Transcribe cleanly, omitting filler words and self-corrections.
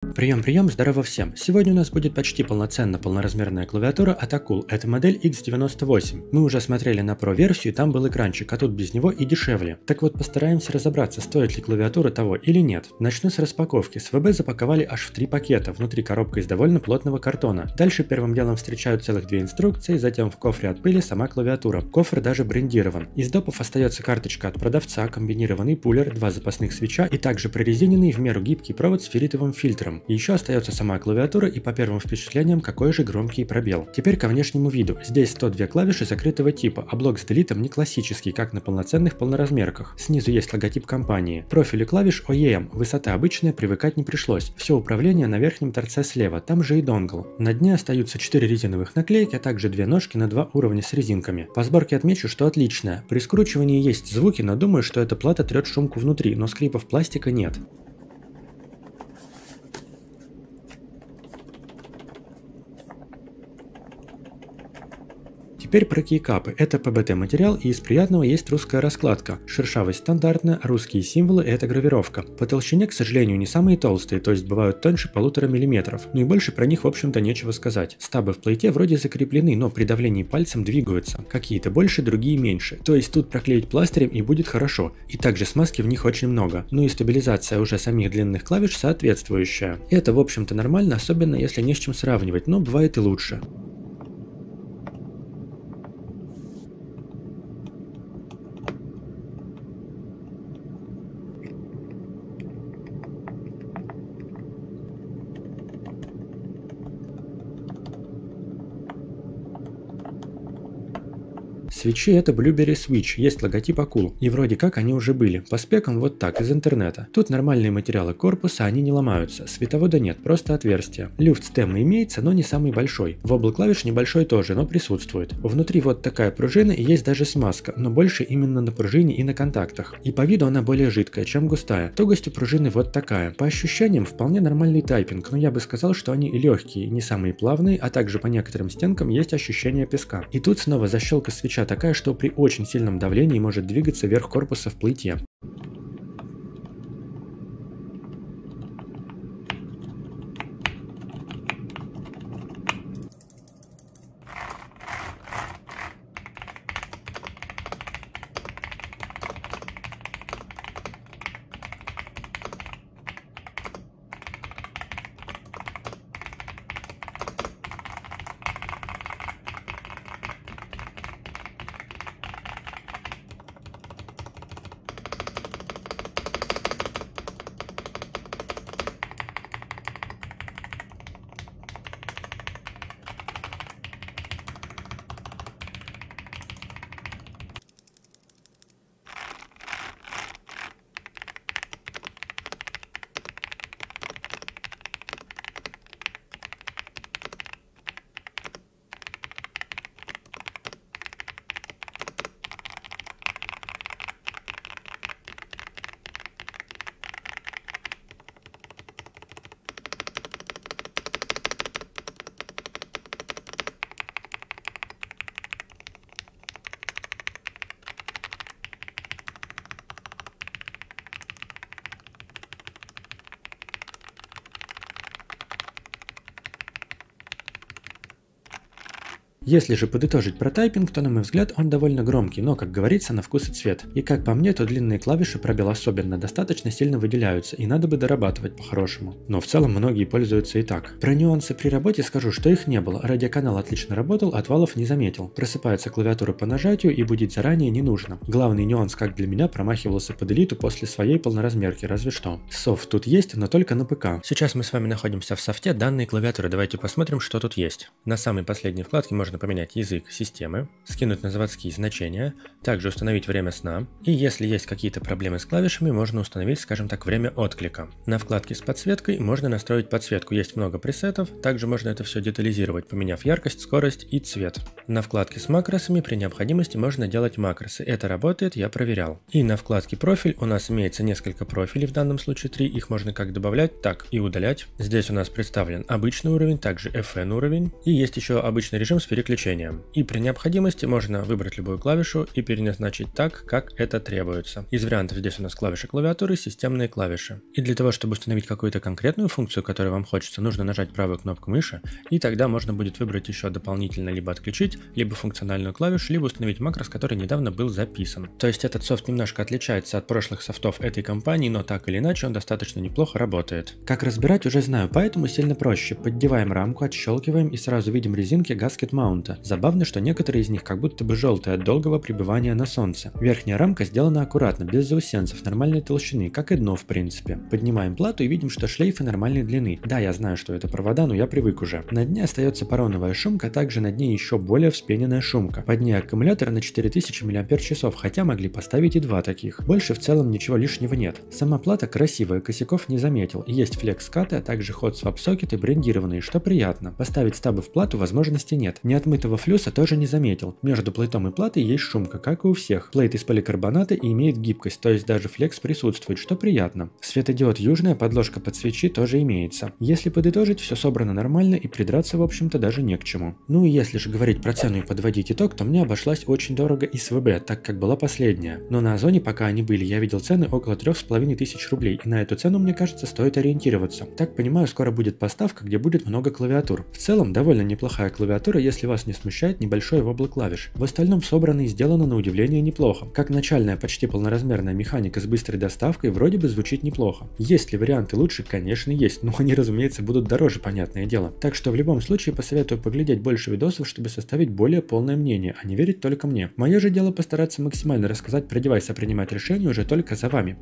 Прием, здорово всем! Сегодня у нас будет почти полноразмерная клавиатура от Akul, это модель X98. Мы уже смотрели на Pro версию, там был экранчик, а тут без него и дешевле. Так вот, постараемся разобраться, стоит ли клавиатура того или нет. Начну с распаковки. С ВБ запаковали аж в 3 пакета, внутри коробка из довольно плотного картона. Дальше первым делом встречают целых 2 инструкции, затем в кофре от пыли сама клавиатура. Кофр даже брендирован. Из допов остается карточка от продавца, комбинированный пулер, 2 запасных свеча и также прорезиненный в меру гибкий провод с ферритовым фильтром. И еще остается сама клавиатура и по первым впечатлениям какой же громкий пробел. Теперь ко внешнему виду. Здесь 102 клавиши закрытого типа, а блок с делитом не классический, как на полноценных полноразмерках. Снизу есть логотип компании. Профили клавиш OEM, высота обычная, привыкать не пришлось. Все управление на верхнем торце слева, там же и донгл. На дне остаются 4 резиновых наклейки, а также 2 ножки на 2 уровня с резинками. По сборке отмечу, что отличная. При скручивании есть звуки, но думаю, что эта плата трет шумку внутри, но скрипов пластика нет. Теперь про кейкапы. Это ПБТ материал, и из приятного есть русская раскладка. Шершавость стандартная, русские символы — это гравировка. По толщине, к сожалению, не самые толстые, то есть бывают тоньше 1,5 мм. Ну и больше про них, в общем-то, нечего сказать. Стабы в плейте вроде закреплены, но при давлении пальцем двигаются. Какие-то больше, другие меньше. То есть тут проклеить пластырем и будет хорошо. И также смазки в них очень много. Ну и стабилизация уже самих длинных клавиш соответствующая. Это, в общем-то, нормально, особенно если не с чем сравнивать, но бывает и лучше. Свечи — это Blueberry Switch, есть логотип Akul, и вроде как они уже были, по спекам вот так, из интернета. Тут нормальные материалы корпуса, они не ломаются, световода нет, просто отверстие. Люфт стемма имеется, но не самый большой. Вобл клавиш небольшой тоже, но присутствует. Внутри вот такая пружина и есть даже смазка, но больше именно на пружине и на контактах. И по виду она более жидкая, чем густая. Тугость у пружины вот такая. По ощущениям вполне нормальный тайпинг, но я бы сказал, что они и легкие, не самые плавные, а также по некоторым стенкам есть ощущение песка. И тут снова защелка свеча такая, что при очень сильном давлении может двигаться верх корпуса в плите. Если же подытожить про тайпинг, то на мой взгляд он довольно громкий, но, как говорится, на вкус и цвет. И как по мне, то длинные клавиши, пробел особенно, достаточно сильно выделяются, и надо бы дорабатывать по-хорошему. Но в целом многие пользуются и так. Про нюансы при работе скажу, что их не было, радиоканал отлично работал, отвалов не заметил. Просыпается клавиатура по нажатию, и будить заранее не нужно. Главный нюанс, как для меня, промахивался под элиту после своей полноразмерки, разве что. Софт тут есть, но только на ПК. Сейчас мы с вами находимся в софте данной клавиатуры, давайте посмотрим, что тут есть. На самой последней вкладке можно поменять язык системы, скинуть на заводские значения, также установить время сна, и если есть какие-то проблемы с клавишами, можно установить, скажем так, время отклика. На вкладке с подсветкой можно настроить подсветку, есть много пресетов, также можно это все детализировать, поменяв яркость, скорость и цвет. На вкладке с макросами при необходимости можно делать макросы, это работает, я проверял. И на вкладке профиль у нас имеется несколько профилей, в данном случае 3, их можно как добавлять, так и удалять. Здесь у нас представлен обычный уровень, также FN уровень, и есть еще обычный режим с переключениям. И при необходимости можно выбрать любую клавишу и переназначить так, как это требуется. Из вариантов здесь у нас клавиши клавиатуры, системные клавиши. И для того, чтобы установить какую-то конкретную функцию, которую вам хочется, нужно нажать правую кнопку мыши, и тогда можно будет выбрать еще дополнительно либо отключить, либо функциональную клавишу, либо установить макрос, который недавно был записан. То есть этот софт немножко отличается от прошлых софтов этой компании, но так или иначе он достаточно неплохо работает. Как разбирать, уже знаю, поэтому сильно проще. Поддеваем рамку, отщелкиваем и сразу видим резинки гаскет маунта. Забавно, что некоторые из них как будто бы желтые от долгого пребывания на солнце. Верхняя рамка сделана аккуратно, без заусенцев, нормальной толщины, как и дно в принципе. Поднимаем плату и видим, что шлейфы нормальной длины. Да, я знаю, что это провода, но я привык уже. На дне остается пороновая шумка, а также на дне еще более вспененная шумка. Под ней аккумулятор на 4000 мАч, хотя могли поставить и два таких. Больше в целом ничего лишнего нет. Сама плата красивая, косяков не заметил. Есть флекс-скаты, а также ход свап-сокеты брендированные, что приятно. Поставить стабы в плату возможности нет. Неотмытого флюса тоже не заметил. Между плейтом и платой есть шумка, как и у всех. Плейт из поликарбоната и имеет гибкость, то есть даже флекс присутствует, что приятно. Светодиод южная, подложка под свечи тоже имеется. Если подытожить, все собрано нормально и придраться в общем-то даже не к чему. Ну и если же говорить про цену и подводить итог, то мне обошлась очень дорого и СВБ, так как была последняя. Но на Озоне, пока они были, я видел цены около 3500 рублей, и на эту цену, мне кажется, стоит ориентироваться. Так понимаю, скоро будет поставка, где будет много клавиатур. В целом, довольно неплохая клавиатура, если вас не смущает небольшой вобл клавиш. В остальном собрано и сделано на удивление неплохо. Как начальная почти полноразмерная механика с быстрой доставкой вроде бы звучит неплохо. Есть ли варианты лучше? Конечно есть, но они, разумеется, будут дороже, понятное дело. Так что в любом случае посоветую поглядеть больше видосов, чтобы составить более полное мнение, а не верить только мне. Мое же дело постараться максимально рассказать про девайс, а принимать решения уже только за вами.